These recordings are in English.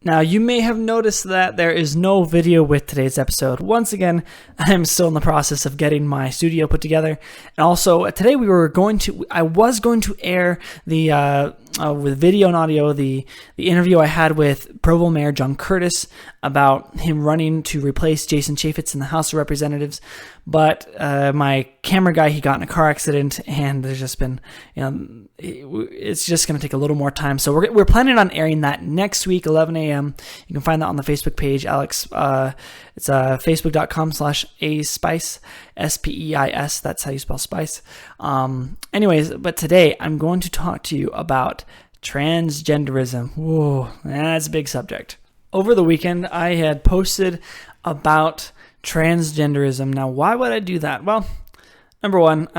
Now, you may have noticed that there is no video with today's episode. Once again, I'm still in the process of getting my studio put together. And also, today I was going to air the with video and audio, the interview I had with Provo Mayor John Curtis about him running to replace Jason Chaffetz in the House of Representatives. But my camera guy, he got in a car accident, and there's just been, it's just going to take a little more time. So we're planning on airing that next week, 11 a.m. You can find that on the Facebook page, Alex. It's facebook.com/aspice, SPEIS. That's how you spell spice. Anyways, but today I'm going to talk to you about transgenderism. Whoa, that's a big subject. Over the weekend, I had posted about transgenderism. Now, why would I do that? Well, number one,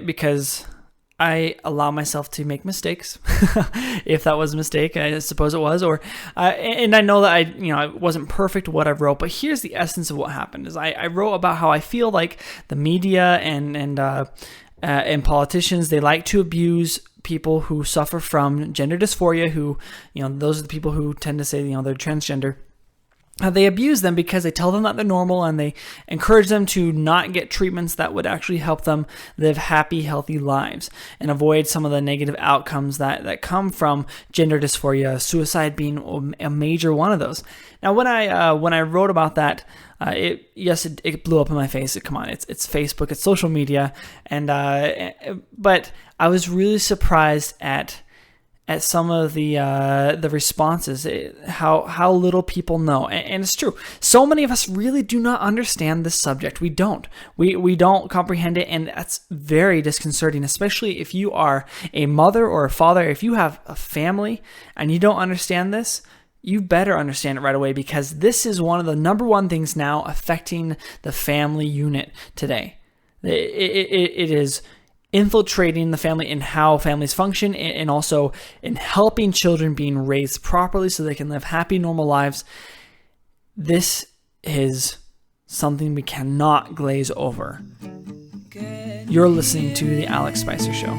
because I allow myself to make mistakes. If that was a mistake, I suppose it was. And I know that I wasn't perfect what I wrote, but here's the essence of what happened. Is I wrote about how I feel like the media and politicians, they like to abuse people who suffer from gender dysphoria, who, those are the people who tend to say, they're transgender. They abuse them because they tell them that they're normal, and they encourage them to not get treatments that would actually help them live happy, healthy lives and avoid some of the negative outcomes that come from gender dysphoria, suicide being a major one of those. Now, when I wrote about that, it blew up in my face. Come on, it's Facebook, it's social media, but I was really surprised at some of the responses, how little people know. And it's true. So many of us really do not understand this subject. We don't. We don't comprehend it, and that's very disconcerting, especially if you are a mother or a father. If you have a family and you don't understand this, you better understand it right away, because this is one of the number one things now affecting the family unit today. It is infiltrating the family in how families function, and also in helping children being raised properly so they can live happy, normal lives. This is something we cannot glaze over. You're listening to The Alex Spicer Show.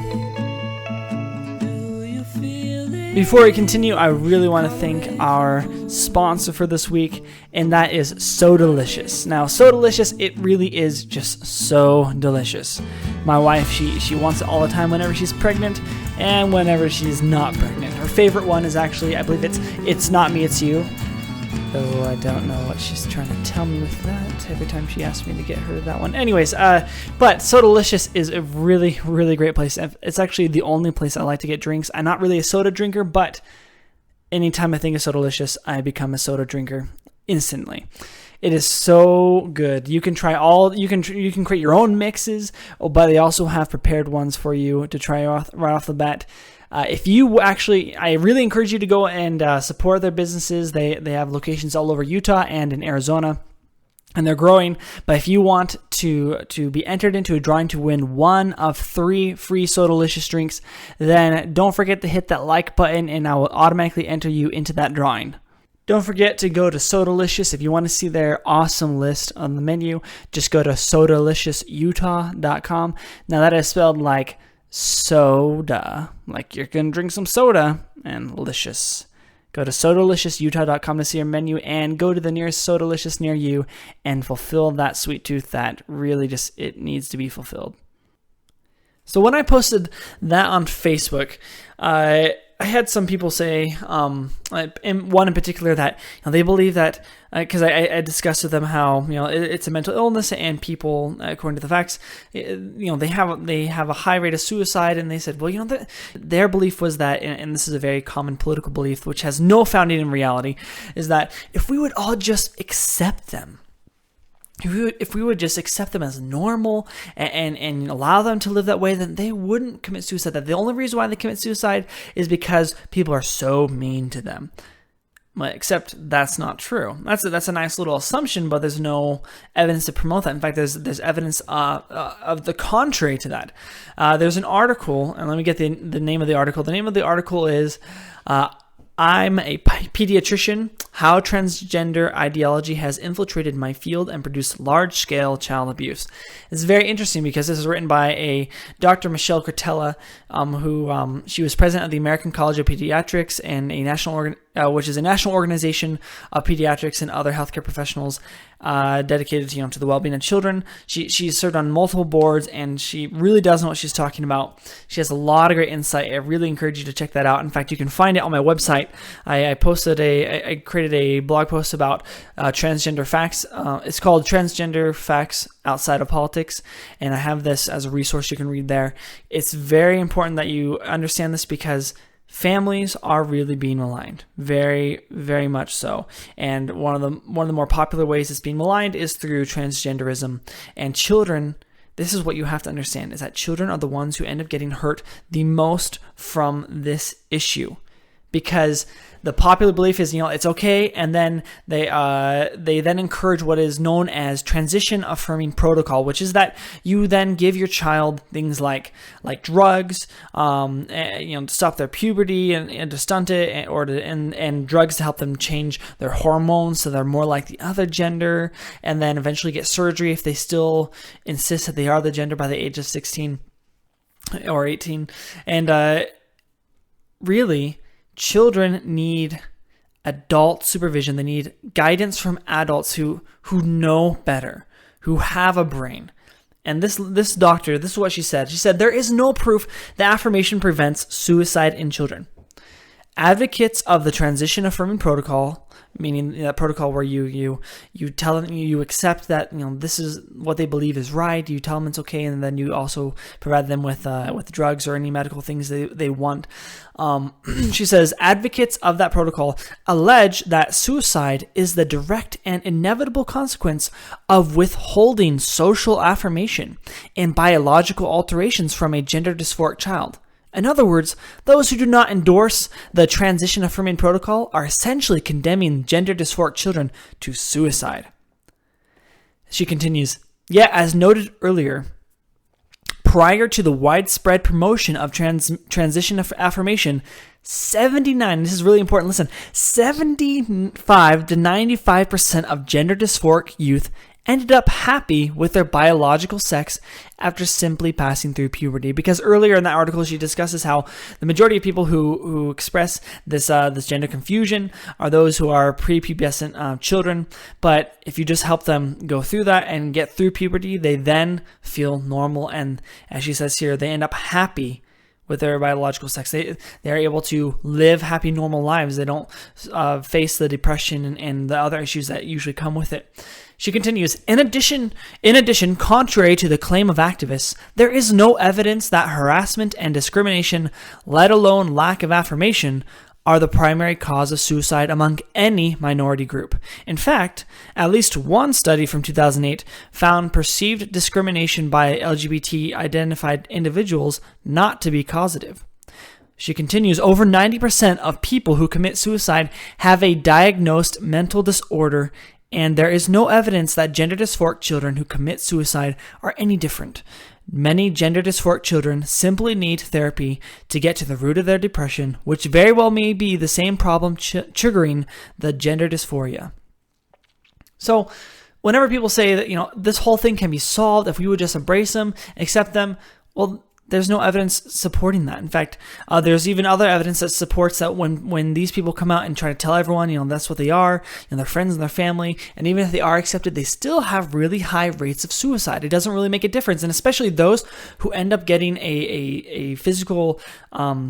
Before we continue, I really want to thank our sponsor for this week, and that is So Delicious. Now, So Delicious, it really is just so delicious. My wife, she wants it all the time whenever she's pregnant and whenever she's not pregnant. Her favorite one is actually, I believe it's Not Me, It's You. Though I don't know what she's trying to tell me with that every time she asks me to get her that one. Anyways, but So Delicious is a really, really great place. It's actually the only place I like to get drinks. I'm not really a soda drinker, but anytime I think of So Delicious, I become a soda drinker instantly. It is so good. You can try you can create your own mixes, but they also have prepared ones for you to try right off the bat. I really encourage you to go and support their businesses. They have locations all over Utah and in Arizona, and they're growing. But if you want to be entered into a drawing to win one of 3 free So Delicious drinks, then don't forget to hit that like button, and I will automatically enter you into that drawing. Don't forget to go to So Delicious. If you want to see their awesome list on the menu, just go to sodeliciousutah.com. Now, that is spelled like soda, like you're going to drink some soda, and licious. Go to sodeliciousutah.com to see our menu, and go to the nearest So Delicious near you and fulfill that sweet tooth that really it needs to be fulfilled. So when I posted that on Facebook, I had some people say, and one in particular, that they believe that, because I discussed with them how it's a mental illness, and people, according to the facts, they have a high rate of suicide, and they said, well, their belief was that, and this is a very common political belief which has no founding in reality, is that if we would all just accept them, if we would just accept them as normal and allow them to live that way, then they wouldn't commit suicide. That the only reason why they commit suicide is because people are so mean to them. Except that's not true. That's a nice little assumption, but there's no evidence to promote that. In fact, there's evidence of the contrary to that. There's an article, and let me get the name of the article. The name of the article is I'm a pediatrician. How Transgender Ideology Has Infiltrated My Field and Produced Large-Scale Child Abuse. It's very interesting because this is written by a Dr. Michelle Cretella, who she was president of the American College of Pediatrics and which is a national organization of pediatrics and other healthcare professionals dedicated to the well-being of children. She's served on multiple boards, and she really does know what she's talking about. She has a lot of great insight. I really encourage you to check that out. In fact, you can find it on my website. I created a blog post about transgender facts. It's called Transgender Facts Outside of Politics, and I have this as a resource you can read there. It's very important that you understand this because families are really being maligned, very, very much so. And one of the more popular ways it's being maligned is through transgenderism. And children, this is what you have to understand, is that children are the ones who end up getting hurt the most from this issue. Because the popular belief is, it's okay, and then they then encourage what is known as transition affirming protocol, which is that you then give your child things like drugs, to stop their puberty and to stunt it, and drugs to help them change their hormones so they're more like the other gender, and then eventually get surgery if they still insist that they are the gender by the age of 16 or 18, and really. Children need adult supervision. They need guidance from adults who know better, who have a brain. And this doctor, this is what she said. She said, there is no proof that affirmation prevents suicide in children. Advocates of the transition affirming protocol, meaning that protocol where you tell them, you accept that this is what they believe is right. You tell them it's okay, and then you also provide them with drugs or any medical things they want. She says advocates of that protocol allege that suicide is the direct and inevitable consequence of withholding social affirmation and biological alterations from a gender dysphoric child. In other words, those who do not endorse the transition affirming protocol are essentially condemning gender dysphoric children to suicide. She continues, yet as noted earlier, prior to the widespread promotion of transition affirmation, 79, this is really important, listen, 75 to 95% of gender dysphoric youth ended up happy with their biological sex after simply passing through puberty. Because earlier in that article, she discusses how the majority of people who express this gender confusion are those who are prepubescent children. But if you just help them go through that and get through puberty, they then feel normal. And as she says here, they end up happy with their biological sex. They are able to live happy, normal lives. They don't face the depression and the other issues that usually come with it. She continues, in addition, contrary to the claim of activists, there is no evidence that harassment and discrimination, let alone lack of affirmation, are the primary cause of suicide among any minority group. In fact, at least one study from 2008 found perceived discrimination by LGBT-identified individuals not to be causative. She continues, over 90% of people who commit suicide have a diagnosed mental disorder, and there is no evidence that gender dysphoric children who commit suicide are any different. Many gender dysphoric children simply need therapy to get to the root of their depression, which very well may be the same problem triggering the gender dysphoria. So, whenever people say that, this whole thing can be solved if we would just embrace them, accept them, well, there's no evidence supporting that. In fact, there's even other evidence that supports that when these people come out and try to tell everyone, that's what they are, their friends and their family, and even if they are accepted, they still have really high rates of suicide. It doesn't really make a difference, and especially those who end up getting a physical,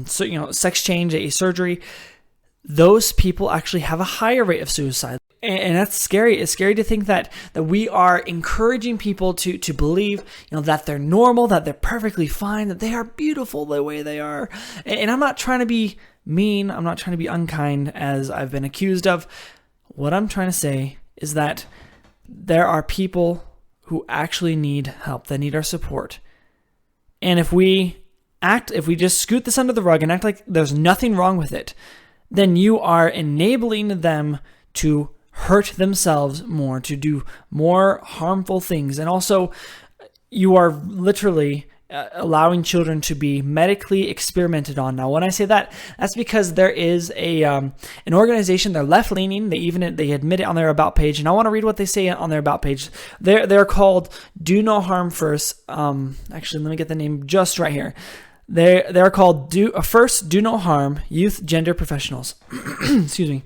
sex change, a surgery, those people actually have a higher rate of suicide. And that's scary. It's scary to think that we are encouraging people to believe, that they're normal, that they're perfectly fine, that they are beautiful the way they are. And I'm not trying to be mean. I'm not trying to be unkind, as I've been accused of. What I'm trying to say is that there are people who actually need help, that need our support. And if we just scoot this under the rug and act like there's nothing wrong with it, then you are enabling them to hurt themselves more, to do more harmful things. And also, you are literally allowing children to be medically experimented on. Now, when I say that, that's because there is an organization. They're left leaning. They admit it on their about page, and I want to read what they say on their about page. They're called Do No Harm First. Actually, let me get the name just right here. They're called Do No Harm Youth Gender Professionals. Excuse me.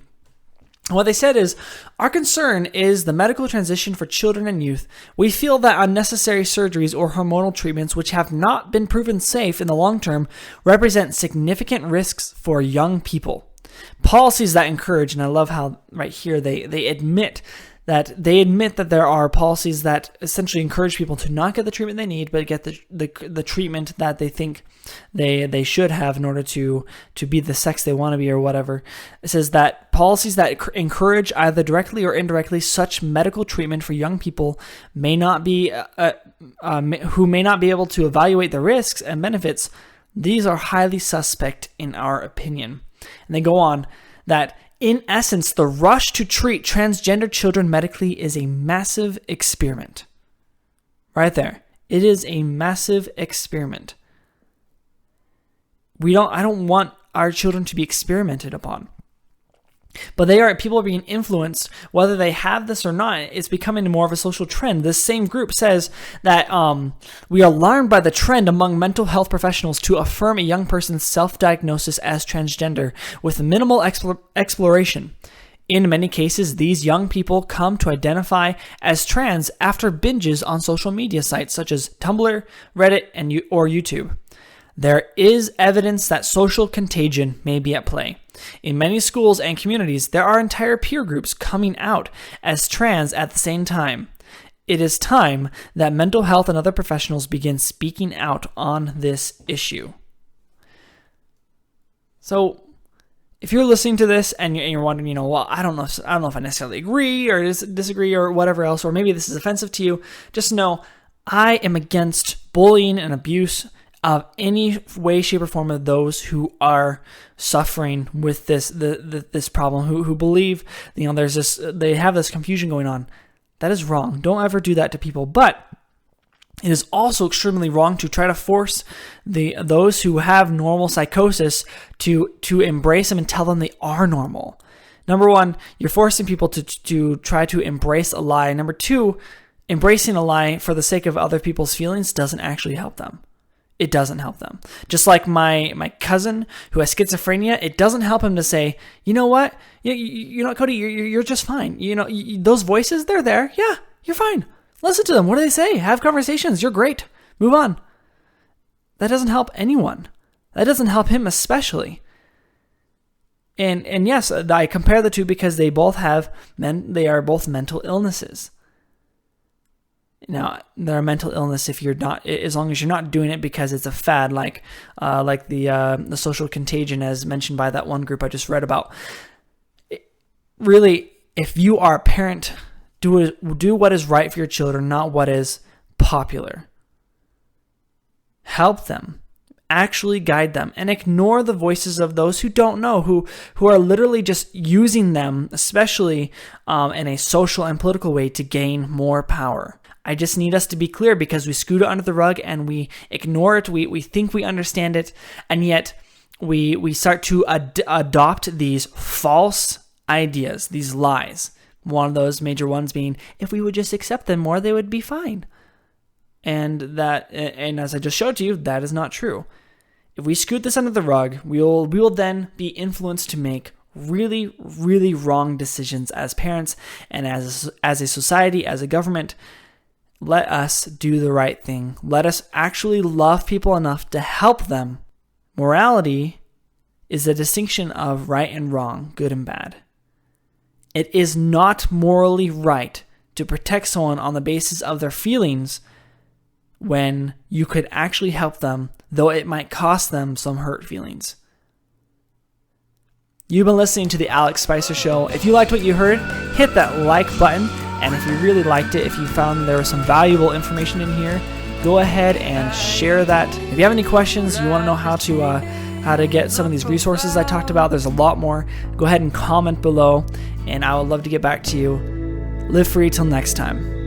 What they said is, our concern is the medical transition for children and youth. We feel that unnecessary surgeries or hormonal treatments which have not been proven safe in the long term represent significant risks for young people. Policies that encourage, and I love how right here they admit that there are policies that essentially encourage people to not get the treatment they need, but get the treatment that they think they should have in order to be the sex they want to be or whatever. It says that policies that encourage either directly or indirectly such medical treatment for young people may not be who may not be able to evaluate the risks and benefits. These are highly suspect in our opinion. And they go on that, in essence, the rush to treat transgender children medically is a massive experiment. Right there. It is a massive experiment. I don't want our children to be experimented upon. But people are being influenced, whether they have this or not. It's becoming more of a social trend. This same group says that we are alarmed by the trend among mental health professionals to affirm a young person's self-diagnosis as transgender with minimal exploration. In many cases, these young people come to identify as trans after binges on social media sites such as Tumblr, Reddit, or YouTube. There is evidence that social contagion may be at play. In many schools and communities, there are entire peer groups coming out as trans at the same time. It is time that mental health and other professionals begin speaking out on this issue. So, if you're listening to this and you're wondering, well, I don't know if I necessarily agree or disagree or whatever else, or maybe this is offensive to you, just know I am against bullying and abuse of any way, shape, or form of those who are suffering with this problem, who believe, they have this confusion going on. That is wrong. Don't ever do that to people. But it is also extremely wrong to try to force those who have normal psychosis to embrace them and tell them they are normal. Number one, you're forcing people to try to embrace a lie. Number two, embracing a lie for the sake of other people's feelings doesn't actually help them. It doesn't help them. Just like my cousin who has schizophrenia, it doesn't help him to say, you know what, Cody, you're just fine. Those voices, they're there. Yeah, you're fine. Listen to them. What do they say? Have conversations. You're great. Move on. That doesn't help anyone. That doesn't help him especially. And yes, I compare the two because they are both mental illnesses. Now, they're a mental illness if you're not, as long as you're not doing it because it's a fad, like the social contagion, as mentioned by that one group I just read about. Really, if you are a parent, do what is right for your children, not what is popular. Help them. Actually guide them, and ignore the voices of those who don't know, who are literally just using them, especially in a social and political way, to gain more power. I just need us to be clear, because we scoot it under the rug and we ignore it. We think we understand it, and yet we start to adopt these false ideas, these lies. One of those major ones being, if we would just accept them more, they would be fine. And as I just showed to you, that is not true. If we scoot this under the rug, we will then be influenced to make really, really wrong decisions as parents and as a society, as a government. Let us do the right thing. Let us actually love people enough to help them. Morality is the distinction of right and wrong, good and bad. It is not morally right to protect someone on the basis of their feelings when you could actually help them, though it might cost them some hurt feelings. You've been listening to The Alex Spicer Show. If you liked what you heard, hit that like button. And if you really liked it, if you found there was some valuable information in here, go ahead and share that. If you have any questions, you want to know how to get some of these resources I talked about, there's a lot more. Go ahead and comment below, and I would love to get back to you. Live free till next time.